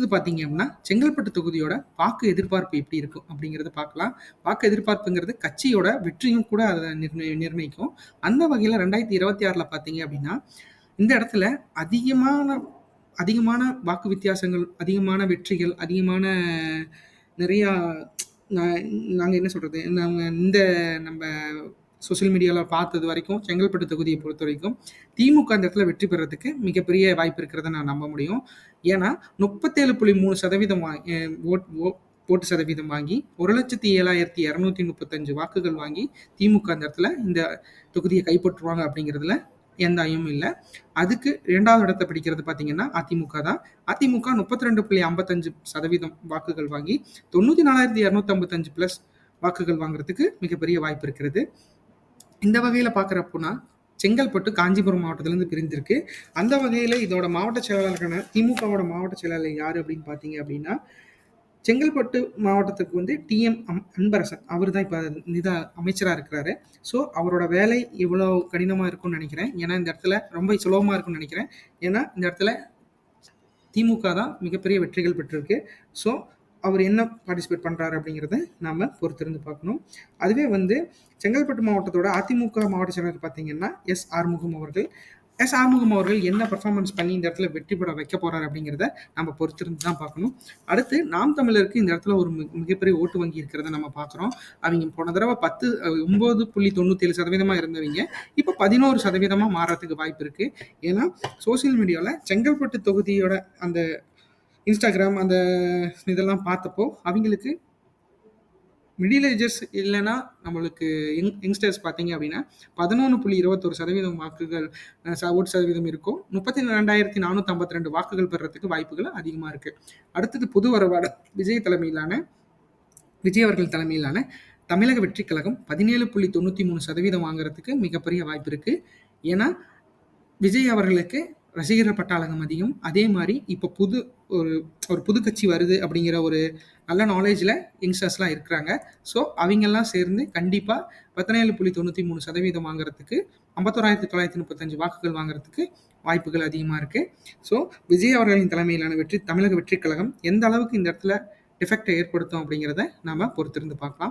அடுத்தது பார்த்தீங்க அப்படின்னா, செங்கல்பட்டு தொகுதியோட வாக்கு எதிர்பார்ப்பு எப்படி இருக்கும் அப்படிங்கிறத பார்க்கலாம். வாக்கு எதிர்பார்ப்புங்கிறது கட்சியோட வெற்றியும் கூட அத நிர்ணயிக்கும். அந்த வகையில 2026ல பார்த்தீங்க அப்படின்னா, இந்த இடத்துல அதிகமான அதிகமான வாக்கு வித்தியாசங்கள், அதிகமான வெற்றிகள், அதிகமான நிறையா நா நாங்க என்ன சொல்றது? இந்த நம்ப சோசியல் மீடியால பார்த்தது வரைக்கும், செங்கல்பட்டு தொகுதிய பொறுத்தவரைக்கும், திமுக அந்த இடத்துல வெற்றி பெறதுக்கு மிகப்பெரிய வாய்ப்பு இருக்கிறத நான் நம்ப முடியும். ஏன்னா, 37.3% வா எ ஓட் ஓ ஓட்டு சதவீதம் வாங்கி, 1,07,235 வாக்குகள் வாங்கி, திமுக அந்த இடத்துல இந்த தொகுதிய கைப்பற்றுவாங்க அப்படிங்கிறதுல எந்த ஐயமும் இல்ல. அதுக்கு 2வது இடத்த பிடிக்கிறது பார்த்தீங்கன்னா, அதிமுக தான். அதிமுக 32.55% வாக்குகள் வாங்கி, 94,255 பிளஸ் வாக்குகள் வாங்குறதுக்கு மிகப்பெரிய வாய்ப்பு இருக்கிறது. இந்த வகையில பார்க்குறப்போனா, செங்கல்பட்டு காஞ்சிபுரம் மாவட்டத்திலிருந்து பிரிந்திருக்கு. அந்த வகையில இதோட மாவட்ட செயலாளரான திமுகவோட மாவட்ட செயலாளர் யாரு அப்படின்னு பார்த்தீங்க அப்படின்னா, செங்கல்பட்டு மாவட்டத்துக்கு வந்து டி.எம். அன்பரசன். அவரு தான் இப்ப அமைச்சரா இருக்கிறாரு. ஸோ, அவரோட வேலை இவ்வளோ கடினமா இருக்கும்னு நெனைக்கிறேன். ஏன்னா, இந்த இடத்துல ரொம்ப சுலபமா இருக்கும்னு நெனைக்கிறேன். ஏன்னா, இந்த இடத்துல திமுக தான் மிகப்பெரிய வெற்றிகள் பெற்றிருக்கு. ஸோ, அவர் என்ன பார்ட்டிசிபேட் பண்றாரு அப்படிங்கிறத நாம பொறுத்திருந்து பார்க்கணும். அதுவே வந்து செங்கல்பட்டு மாவட்டத்தோட அதிமுக மாவட்ட செயலாளர் பார்த்தீங்கன்னா, எஸ். ஆறுமுகம் அவர்கள். எஸ். ஆறுமுகம் அவர்கள் என்ன பெர்ஃபார்மன்ஸ் பண்ணி இந்த இடத்துல வெற்றி பெற வைக்க போறாரு அப்படிங்கிறத நம்ம பொறுத்திருந்து தான் பார்க்கணும். அடுத்து நாம் தமிழருக்கு இந்த இடத்துல ஒரு மிகப்பெரிய ஓட்டு வங்கி இருக்கிறத நம்ம பார்க்குறோம். அவிங்க போன தடவ 9.97% இருந்தவைங்க, இப்ப 11% மாறதுக்கு வாய்ப்பு இருக்கு. ஏன்னா, சோசியல் மீடியால செங்கல்பட்டு தொகுதியோட அந்த Instagram அந்த இதெல்லாம் பார்த்தப்போ, அவிங்களுக்கு மிடில் ஏஜஸ் இல்லன்னா, நம்மளுக்கு யங்ஸ்டர்ஸ் பார்த்தீங்க அப்படின்னா, 11.21% வாக்குகள் ஓட்டு சதவீதம் இருக்கும். 32,452 வாக்குகள் பெறறதுக்கு வாய்ப்புகள் அதிகமா இருக்கு. அடுத்தது புது வரவான விஜய் அவர்கள் தலைமையிலான தமிழக வெற்றிக் கழகம் 17.93% வாங்குறதுக்கு மிகப்பெரிய வாய்ப்பு இருக்கு. ஏன்னா, விஜய் அவர்களுக்கு ரசிகர் பட்டாளகம் அதிகம். அதே மாரி இப்ப ஒரு புது கட்சி வருது அப்படிங்கிற ஒரு நல்ல நாலேஜ்ல யங்ஸ்டர்ஸ்லாம் இருக்கிறாங்க. ஸோ, அவிங்கெல்லாம் சேர்ந்து கண்டிப்பா 17.93% வாங்குறதுக்கு 51,935 வாக்குகள் வாங்குறதுக்கு வாய்ப்புகள் அதிகமா இருக்கு. ஸோ, விஜய் அவர்களின் தலைமையிலான தமிழக வெற்றிக் கழகம் எந்த அளவுக்கு இந்த இடத்துல டிஃபெக்ட்ட ஏற்படுத்தும் அப்படிங்கிறத நாம பொறுத்திருந்து பார்க்கலாம்.